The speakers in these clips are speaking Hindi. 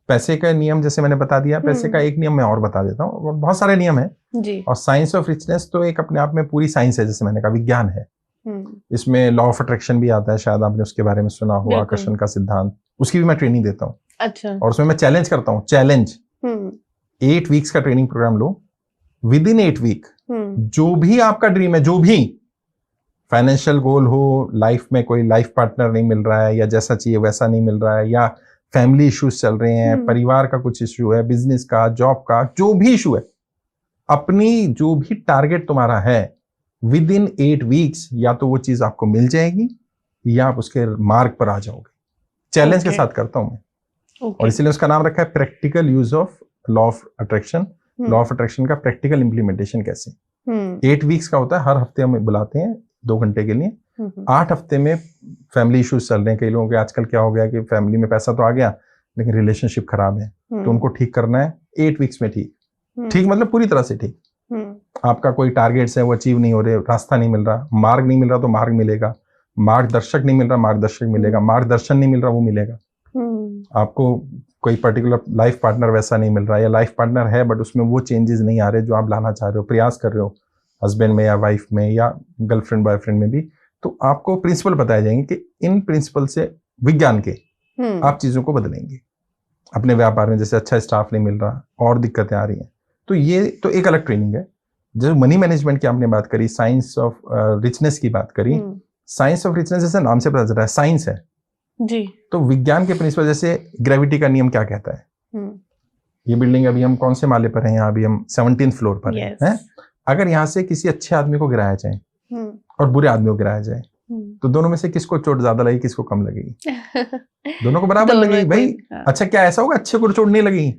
पैसे का नियम जैसे मैंने बता दिया, पैसे का एक नियम मैं और बता देता हूँ, बहुत सारे नियम है जी। और साइंस ऑफ रिचनेस तो एक अपने आप में पूरी साइंस है, जैसे मैंने कहा विज्ञान है। इसमें लॉ ऑफ अट्रैक्शन भी आता है, शायद आपने उसके बारे में सुना हो, आकर्षण का सिद्धांत, उसकी भी मैं ट्रेनिंग देता हूँ। अच्छा। और उसमें मैं चैलेंज करता हूँ, चैलेंज 8 वीक्स का ट्रेनिंग प्रोग्राम लो, विद इन 8 वीक जो भी आपका ड्रीम है, जो भी फाइनेंशियल गोल हो, लाइफ में कोई लाइफ पार्टनर नहीं मिल रहा है या जैसा चाहिए वैसा नहीं मिल रहा है, या फैमिली इश्यूज चल रहे हैं, परिवार का कुछ इश्यू है, बिजनेस का, जॉब का, जो भी इश्यू है, अपनी जो भी टारगेट तुम्हारा है विद इन 8 वीक्स या तो वो चीज आपको मिल जाएगी या आप उसके मार्ग पर आ जाओगे। चैलेंज के साथ करता हूं मैं। और इसीलिए उसका नाम रखा है practical use of law of attraction. Law of attraction का प्रैक्टिकल इंप्लीमेंटेशन कैसे। 8 वीक्स का होता है, हर हफ्ते हम बुलाते हैं 2 घंटे के लिए। 8 हफ्ते में फैमिली इश्यूज चल रहे हैं कई लोगों के, आजकल क्या हो गया कि फैमिली में पैसा तो आ गया लेकिन रिलेशनशिप खराब है, तो उनको ठीक करना है 8 वीक्स में। ठीक मतलब पूरी तरह से ठीक। आपका कोई टारगेट्स है वो अचीव नहीं हो रहे, रास्ता नहीं मिल रहा, मार्ग नहीं मिल रहा तो मार्ग मिलेगा, मार्गदर्शक नहीं मिल रहा मार्गदर्शक मिलेगा, मार्गदर्शन नहीं मिल रहा वो मिलेगा। आपको कोई पर्टिकुलर लाइफ पार्टनर वैसा नहीं मिल रहा, या लाइफ पार्टनर है बट उसमें वो चेंजेस नहीं आ रहे जो आप लाना चाह रहे हो, प्रयास कर रहे हो हस्बैंड में या वाइफ में या गर्लफ्रेंड बॉयफ्रेंड में भी, तो आपको प्रिंसिपल बताए जाएंगे कि इन प्रिंसिपल से विज्ञान के आप चीजों को बदलेंगे। अपने व्यापार में जैसे अच्छा स्टाफ नहीं मिल रहा और दिक्कतें आ रही हैं, तो ये तो एक अलग ट्रेनिंग है। जो मनी मैनेजमेंट की आपने बात करी, साइंस ऑफ रिचनेस की बात करी, साइंस ऑफ रिचनेस जैसे नाम से पता चल रहा है साइंस है जी। तो विज्ञान के प्रिंसिपल, जैसे ग्रेविटी का नियम क्या कहता है। ये बिल्डिंग अभी हम कौन से माले पर हैं, यहाँ अभी हम 17th फ्लोर पर हैं। अगर यहाँ से किसी अच्छे आदमी को गिराया जाए और बुरे आदमी को गिराया जाए तो दोनों में से किसको चोट ज्यादा लगेगी, किसको कम लगेगी? दोनों को बराबर लगेगी भाई। अच्छा क्या ऐसा होगा अच्छे को चोट नहीं लगेगी?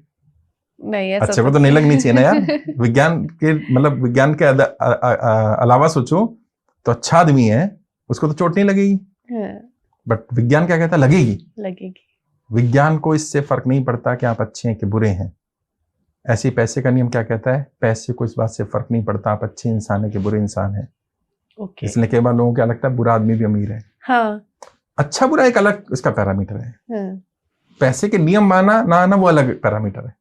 नहीं, अच्छे को तो नहीं लगनी चाहिए ना यार। विज्ञान के मतलब विज्ञान के अलावा सोचो तो अच्छा आदमी है उसको तो चोट नहीं लगेगी, बट विज्ञान क्या कहता है, लगेगी। विज्ञान को इससे फर्क नहीं पड़ता कि आप अच्छे हैं कि बुरे हैं। ऐसे ही पैसे का नियम क्या कहता है, पैसे को इस बात से फर्क नहीं पड़ता आप अच्छे इंसान है कि बुरे इंसान है। इसलिए कई बार लोगों को क्या लगता है बुरा आदमी भी अमीर है। हाँ। अच्छा बुरा एक अलग इसका पैरामीटर है। पैसे के नियम माना ना आना वो अलग पैरामीटर है।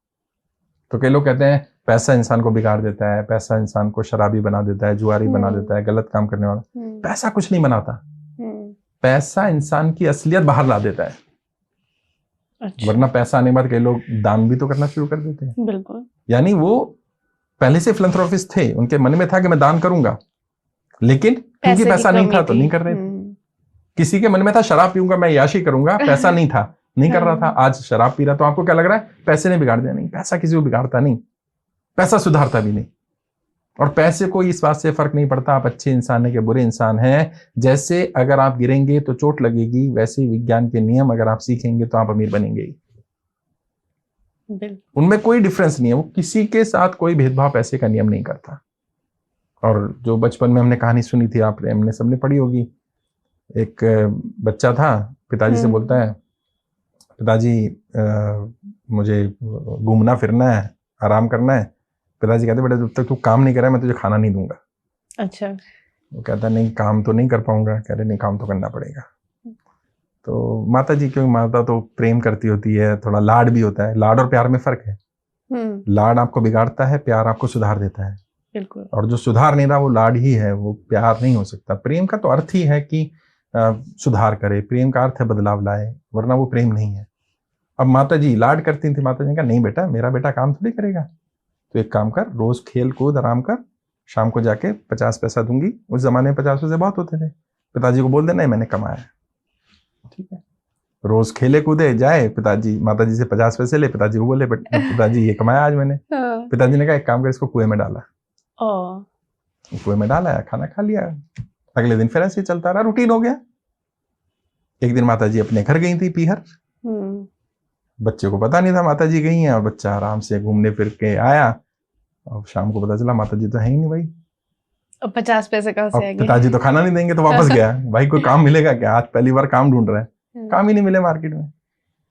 तो कई लोग कहते हैं पैसा इंसान को बिगाड़ देता है, पैसा इंसान को शराबी बना देता है, जुआरी बना देता है, गलत काम करने वाला। पैसा कुछ नहीं बनाता, पैसा इंसान की असलियत बाहर ला देता है। अच्छा। वरना पैसा आने के बाद कई लोग दान भी तो करना शुरू कर देते हैं। बिल्कुल। यानी वो पहले से फिलैंथ्रोपिस्ट थे, उनके मन में था कि मैं दान करूंगा, लेकिन क्योंकि पैसा नहीं था तो नहीं कर रहे थे। किसी के मन में था शराब पीऊंगा मैं, याशी करूंगा, पैसा नहीं था नहीं कर रहा था, आज शराब पी रहा। तो आपको क्या लग रहा है पैसे ने बिगाड़ दिया? नहीं, पैसा किसी को बिगाड़ता नहीं, पैसा सुधारता भी नहीं। और पैसे को इस बात से फर्क नहीं पड़ता आप अच्छे इंसान है कि बुरे इंसान हैं। जैसे अगर आप गिरेंगे तो चोट लगेगी, वैसे ही विज्ञान के नियम अगर आप सीखेंगे तो आप अमीर बनेंगे। उनमें कोई डिफरेंस नहीं है, वो किसी के साथ कोई भेदभाव पैसे का नियम नहीं करता। और जो बचपन में हमने कहानी सुनी थी, आपने हमने सबने पढ़ी होगी, एक बच्चा था, पिताजी से बोलता है पिताजी मुझे घूमना फिरना है, आराम करना है। पिताजी कहते बेटा जब तक तू काम नहीं करे मैं तुझे खाना नहीं दूंगा। अच्छा। वो कहता नहीं काम तो नहीं कर पाऊंगा। कह रहे नहीं काम तो करना पड़ेगा। तो माता जी, क्योंकि माता तो प्रेम करती होती है, थोड़ा लाड भी होता है, लाड और प्यार में फर्क है। लाड आपको बिगाड़ता है, प्यार आपको सुधार देता है। बिल्कुल। और जो सुधार नहीं रहा वो लाड ही है, वो प्यार नहीं हो सकता। प्रेम का तो अर्थ ही है कि सुधार करे, प्रेम का अर्थ है बदलाव लाए, वरना वो प्रेम नहीं है। अब माता जी लाड करती थी, माता जी ने कहा नहीं बेटा मेरा बेटा काम थोड़ी करेगा, तो एक काम कर, रोज खेल कूद आराम कर, शाम को जाके 50 पैसा दूंगी। उस जमाने में 50 पैसे बहुत होते थे। पिताजी को बोल देना मैंने कमाया, ठीक है। रोज खेले कूदे जाए, पिताजी माता जी से 50 पैसे ले, पिताजी को बोले पिताजी ये कमाया आज मैंने। पिताजी ने कहा एक काम कर, इसको कुएं में डाला। कुएं में डाला, खाना खा लिया। अगले दिन फिर ऐसे चलता रहा, रूटीन हो गया। एक दिन माता जी अपने घर गई थी पीहर, बच्चे को पता नहीं था माता जी गई हैं, और बच्चा आराम से घूमने फिर के आया और शाम को पता चला माता जी तो है ही नहीं भाई। अब 50 पैसे कहाँ से आएंगे? पिताजी तो खाना नहीं देंगे, तो वापस गया। भाई कोई काम मिलेगा क्या? आज पहली बार काम ढूंढ रहा है, काम ही नहीं मिले मार्केट में।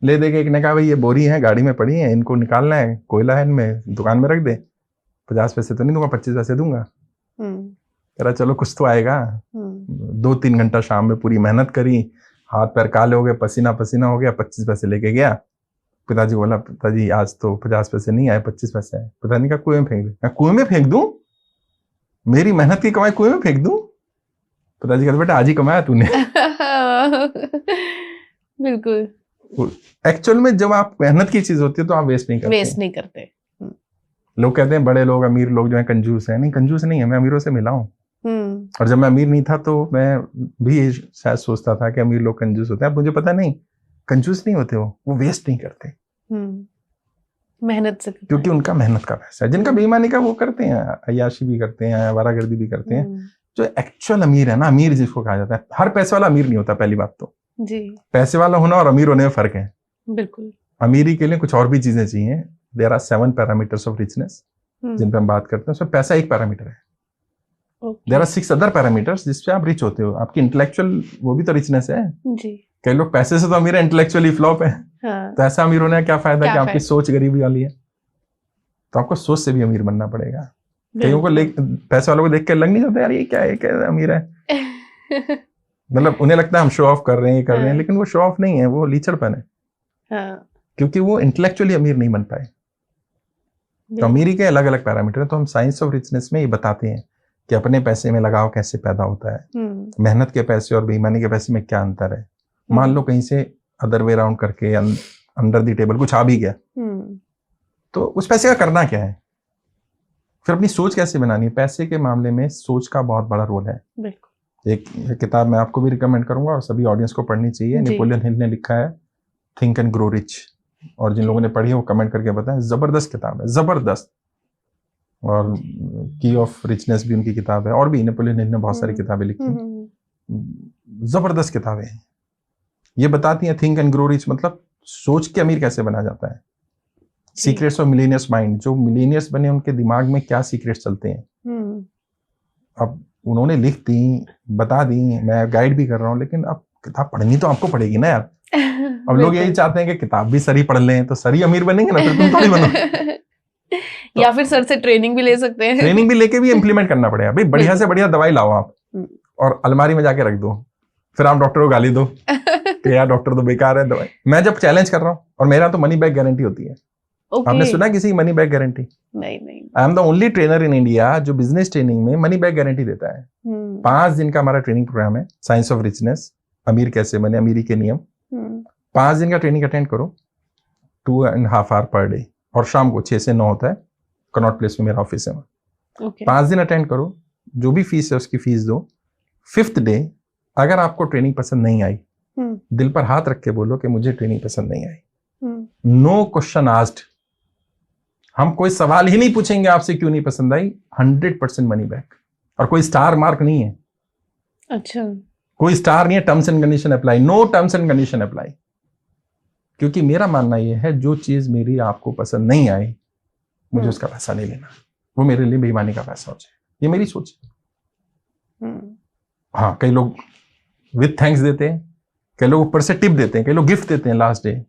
ले दे के एक ने कहा भाई ये बोरी है गाड़ी में पड़ी है, इनको निकालना है, कोयला है इनमें, दुकान में रख दे। 50 पैसे तो नहीं दूंगा, 25 पैसे दूंगा। कह रहा चलो कुछ तो आएगा। 2-3 घंटा शाम में पूरी मेहनत करी, हाथ पैर काले हो गए, पसीना पसीना हो गया, 25 पैसे लेके गया। पिताजी बोला, पिताजी आज तो 50 पैसे नहीं आए, 25 पैसे आए। पिताजी ने कहा कुएं में फेंक दे। मैं कुएं में फेंक दूं? मेरी मेहनत की कमाई कुएं में फेंक दूं? पिताजी कहते बेटा आज ही कमाया तूने। बिल्कुल। एक्चुअल में जब आप मेहनत की चीज होती है तो आप वेस्ट नहीं करते। लोग कहते हैं बड़े लोग अमीर लोग जो है कंजूस है। नहीं, कंजूस नहीं है, मैं अमीरों से मिला हूँ। और जब मैं अमीर नहीं था तो मैं भी शायद सोचता था कि अमीर लोग कंजूस होते हैं। अब मुझे पता नहीं, कंजूस नहीं होते, वो वेस्ट नहीं करते, मेहनत से, क्योंकि उनका मेहनत का पैसा है। जिनका बेईमानी का वो करते हैं, अय्याशी भी करते हैं, आवारागर्दी भी करते हैं। जो एक्चुअल अमीर है ना, अमीर जिसको कहा जाता है, हर पैसे वाला अमीर नहीं होता। पहली बात तो जी, पैसे वाला होना और अमीर होने में फर्क है। बिल्कुल। अमीरी के लिए कुछ और भी चीजें चाहिए। There are 7 parameters of richness जिन पे हम बात करते हैं, उसमें पैसा एक पैरामीटर है। देयर आर 6 अदर पैरामीटर्स जिससे आप रिच होते हो। आपकी इंटेलेक्चुअल वो भी तो रिचनेस है जी। कई लोग पैसे से तो अमीर है, इंटेलेक्चुअली फ्लॉप है। हाँ। तो ऐसा अमीर होने का क्या फायदा क्या कि आपकी सोच गरीबी वाली है। तो आपको सोच से भी अमीर बनना पड़ेगा। कईयों को पैसे वालों को देख के लग नहीं जाता यार ये क्या है, क्या अमीर है। मतलब उन्हें लगता है हम शो ऑफ कर रहे हैं, कर रहे हैं, लेकिन वो शो ऑफ नहीं है, वो लीचड़पन है। हाँ। क्योंकि वो इंटेलेक्चुअली अमीर नहीं बन पाए। तो अमीरी के अलग अलग पैरामीटर हैं। तो हम साइंस ऑफ रिचनेस में ये बताते हैं कि अपने पैसे में लगाव कैसे पैदा होता है, मेहनत के पैसे और बेईमानी के पैसे में क्या अंतर है। मान लो कहीं से अदर वे राउंड करके अंडर दी टेबल कुछ आ भी गया, तो उस पैसे का करना क्या है, फिर अपनी सोच कैसे बनानी है। पैसे के मामले में सोच का बहुत बड़ा रोल है। एक किताब मैं आपको भी रिकमेंड करूंगा और सभी ऑडियंस को पढ़नी चाहिए। नेपोलियन हिल ने लिखा है थिंक एंड ग्रो रिच, और जिन लोगों ने पढ़ी है वो कमेंट करके बताएं। जबरदस्त किताब है, जबरदस्त। और की ऑफ रिचनेस भी उनकी किताब है, और भी नेपोलियन हिल ने बहुत सारी किताबें लिखी, जबरदस्त किताबें हैं। ये बताती हैं थिंक एंड ग्रो रिच मतलब सोच के अमीर कैसे बना जाता है। सीक्रेट्स ऑफ मिलेनियर्स माइंड, जो मिलेनियर्स बने उनके दिमाग में क्या सीक्रेट्स चलते हैं। अब उन्होंने लिख दी, बता दी, मैं गाइड भी कर रहा हूँ, लेकिन अब किताब पढ़नी तो आपको पड़ेगी ना यार। अब लोग यही चाहते हैं कि किताब भी सर ही पढ़ लें तो सर ही अमीर बनेंगे ना, फिर तुम थोड़ी बनो। या फिर सर से ट्रेनिंग भी ले सकते हैं। ट्रेनिंग भी लेके भी इम्प्लीमेंट करना पड़ेगा भाई। बढ़िया से बढ़िया दवाई लाओ आप और अलमारी में जाके रख दो, फिर आप डॉक्टर को गाली दो कि यार डॉक्टर तो बेकार है दवाई। मैं जब चैलेंज कर रहा हूँ, और मेरा तो मनी बैक गारंटी होती है। आपने सुना किसी की मनी बैक गारंटी? नहीं। I am the only trainer in India जो बिजनेस ट्रेनिंग में मनी बैक गारंटी देता है। 5 दिन का हमारा ट्रेनिंग प्रोग्राम है, साइंस ऑफ रिचनेस, अमीर कैसे बने, अमीरी के नियम। 5 दिन का ट्रेनिंग अटेंड करो, 2.5 आवर पर डे, और शाम को 6 से 9 होता है। कनॉट प्लेस में मेरा ऑफिस है। 5 दिन अटेंड करो, जो भी फीस है उसकी फीस दो। 5th डे अगर आपको ट्रेनिंग पसंद नहीं आई, दिल पर हाथ रख के बोलो कि मुझे ट्रेनिंग पसंद नहीं आई। नो क्वेश्चन आस्क्ड, हम कोई सवाल ही नहीं पूछेंगे आपसे क्यों नहीं पसंद आई। 100% मनी बैक। और कोई स्टार मार्क नहीं है। अच्छा, कोई स्टार नहीं है। Terms and condition apply, no terms and condition apply. क्योंकि मेरा मानना यह है जो चीज मेरी आपको पसंद नहीं आई, मुझे उसका पैसा नहीं लेना, वो मेरे लिए बेईमानी का पैसा हो जाए। ये मेरी सोच है। हाँ, कई लोग विद थैंक्स देते हैं, कई लोग ऊपर से टिप देते हैं, कई लोग गिफ्ट देते हैं लास्ट डे।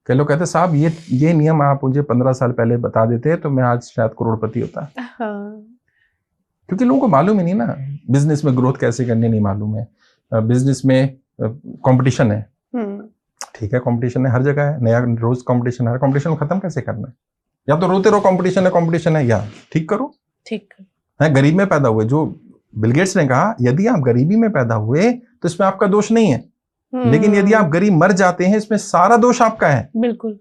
कई लोग कहते हैं साहब ये नियम आप मुझे 15 साल पहले बता देते तो मैं आज शायद करोड़पति होता। क्योंकि लोगों को मालूम ही नहीं ना बिजनेस में ग्रोथ कैसे करनी, नहीं मालूम है। बिजनेस में कंपटीशन है, ठीक है, कंपटीशन है, हर जगह है, नया रोज कंपटीशन है। कंपटीशन को खत्म कैसे करना है? या तो रोते रहो कंपटीशन है, या ठीक करो। ठीक है, गरीब में पैदा हुए, जो बिल गेट्स ने कहा यदि आप गरीबी में पैदा हुए तो इसमें आपका दोष नहीं है, लेकिन यदि आप गरीब मर जाते हैं इसमें सारा दोष आपका है। बिल्कुल।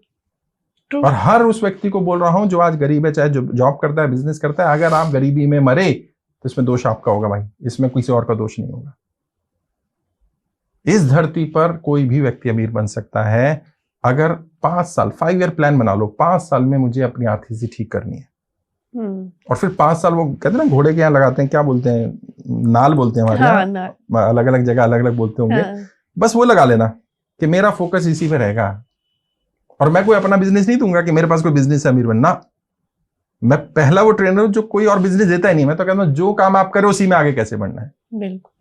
और हर उस व्यक्ति को बोल रहा हूं जो आज गरीब है, चाहे जो जॉब करता है, बिजनेस करता है, अगर आप गरीबी में मरे तो इसमें दोष आपका होगा भाई, इसमें किसी और का दोष नहीं होगा। इस धरती पर कोई भी व्यक्ति अमीर बन सकता है अगर 5 साल 5 ईयर प्लान बना लो, 5 साल में मुझे अपनी आर्थिक स्थिति ठीक करनी है। और फिर 5 साल, वो कहते हैं ना घोड़े के यहाँ लगाते हैं, क्या बोलते हैं, नाल बोलते हैं हमारे यहाँ, अलग अलग जगह अलग अलग बोलते होंगे। बस वो लगा लेना कि मेरा फोकस इसी पे रहेगा, और मैं कोई अपना बिजनेस नहीं दूंगा कि मेरे पास कोई बिजनेस है अमीर बनना। मैं पहला वो ट्रेनर हूं जो कोई और बिजनेस देता ही नहीं। मैं तो कहता हूं जो काम आप करो उसी में आगे कैसे बढ़ना है। बिल्कुल।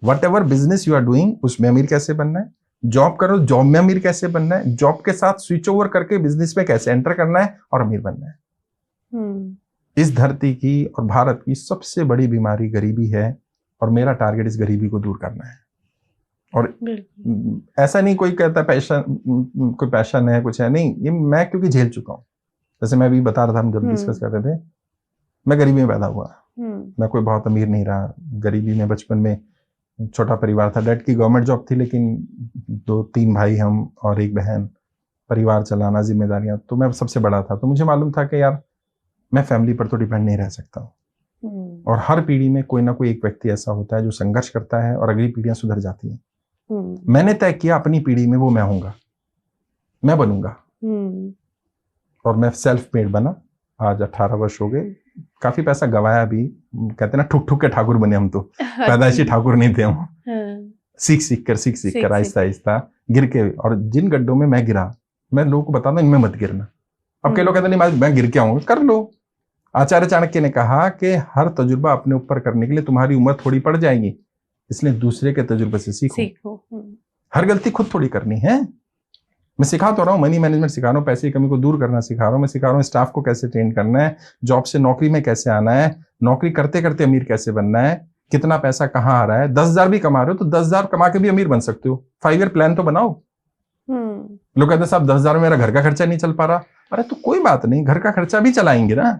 Whatever business you are doing उसमें अमीर कैसे बनना है, जॉब करो जॉब में अमीर कैसे बनना है, जॉब के साथ स्विच ओवर करके बिजनेस में कैसे एंटर करना है और अमीर बनना है। इस धरती की और भारत की सबसे बड़ी बीमारी गरीबी है, और मेरा टारगेट इस गरीबी को दूर करना है। और बिल्कुल। ऐसा नहीं कोई कहता पैशन, कोई पैशन है कुछ है, नहीं, ये मैं क्योंकि झेल चुका हूँ। जैसे मैं अभी बता रहा था, हम जब डिस्कस कर रहे थे, मैं गरीबी में पैदा हुआ, मैं कोई बहुत अमीर नहीं रहा। गरीबी में बचपन में छोटा परिवार था, डैड की गवर्नमेंट जॉब थी, लेकिन 2-3 भाई हम और एक बहन, परिवार चलाना, जिम्मेदारियां, तो मैं सबसे बड़ा था। तो मुझे मालूम था कि यार मैं फैमिली पर तो डिपेंड नहीं रह सकता हूँ। और हर पीढ़ी में कोई ना कोई एक व्यक्ति ऐसा होता है जो संघर्ष करता है और अगली पीढ़ियां सुधर जाती हैं। मैंने तय किया अपनी पीढ़ी में वो मैं हूंगा, मैं बनूंगा। और मैं सेल्फ मेड बना। आज 18 वर्ष हो गए, काफी पैसा गवाया भी। कहते ना ठुक ठुक के ठाकुर बने हम तो, पैदाइशी ठाकुर नहीं थे हम। सीख कर आहिस्ता आहिस्ता गिर के, और जिन गड्ढों में मैं गिरा, मैं लोगों को बताता हूं इनमें मत गिरना। अब कई लोग कहते नहीं मैं गिर के आऊंगा, कर लो। आचार्य चाणक्य ने कहा कि हर तजुर्बा अपने ऊपर करने के लिए तुम्हारी उम्र थोड़ी पड़ जाएगी, इसलिए दूसरे के तजुर्बे से सीखो। हर गलती खुद थोड़ी करनी है। मैं सिखा तो रहा हूँ, मनी मैनेजमेंट सिखा रहा हूँ, पैसे की कमी को दूर करना सिखा रहा हूँ, मैं सिखा रहा हूँ स्टाफ को कैसे ट्रेन करना है, जॉब से नौकरी में कैसे आना है, नौकरी करते करते अमीर कैसे बनना है, कितना पैसा कहाँ आ रहा है। 10,000 भी कमा रहे हो तो 10,000 कमा के भी अमीर बन सकते हो। 5 ईयर प्लान तो बनाओ। लोग कहते हैं साहब 10,000 में मेरा घर का खर्चा नहीं चल पा रहा। अरे तो कोई बात नहीं, घर का खर्चा भी चलाएंगे ना।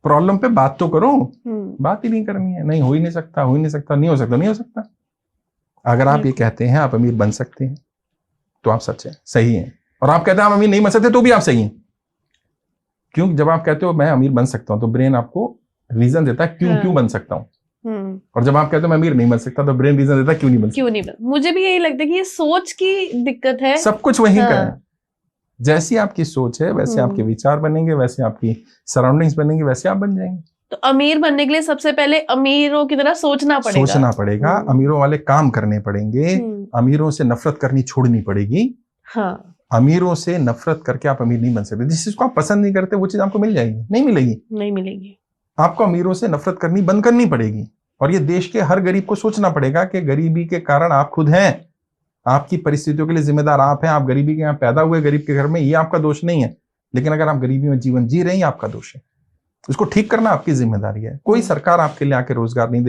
प्रॉब्लम पे बात तो करो। बात ही नहीं करनी है, नहीं हो ही नहीं सकता, नहीं हो सकता। अगर आप ये कहते हैं आप अमीर बन सकते हैं तो आप सच है, सही है। और आप कहते हैं आप अमीर नहीं बन सकते तो भी आप सही हैं। क्यों? जब आप कहते हो मैं अमीर बन सकता हूं तो ब्रेन आपको रीजन देता है क्यों बन सकता हूं। और जब आप कहते हो मैं अमीर नहीं बन सकता तो ब्रेन रीजन देता है क्यों नहीं बन। मुझे भी यही लगता है कि ये सोच की दिक्कत है। सब कुछ वहीं का है। जैसी आपकी सोच है वैसे आपके विचार बनेंगे, वैसे आपकी सराउंडिंग्स बनेंगी, वैसे आप बन जाएंगे। तो अमीर बनने के लिए सबसे पहले अमीरों की तरह सोचना पड़ेगा। अमीरों वाले काम करने पड़ेंगे। अमीरों से नफरत करनी छोड़नी पड़ेगी। हाँ। अमीरों से नफरत करके आप अमीर नहीं बन सकते। जिस चीज को आप पसंद नहीं करते वो चीज आपको मिल जाएगी? नहीं मिलेगी। आपको अमीरों से नफरत करनी बंद करनी पड़ेगी। और ये देश के हर गरीब को सोचना पड़ेगा कि गरीबी के कारण आप खुद हैं, आपकी परिस्थितियों के लिए जिम्मेदार आप हैं। आप गरीबी के यहाँ पैदा हुए, गरीब के घर में, ये आपका दोष नहीं है। लेकिन अगर आप गरीबी में जीवन जी रहे हैं, आपका दोष है। उसको ठीक करना आपकी जिम्मेदारी है। कोई सरकार आपके लिए आके रोजगार नहीं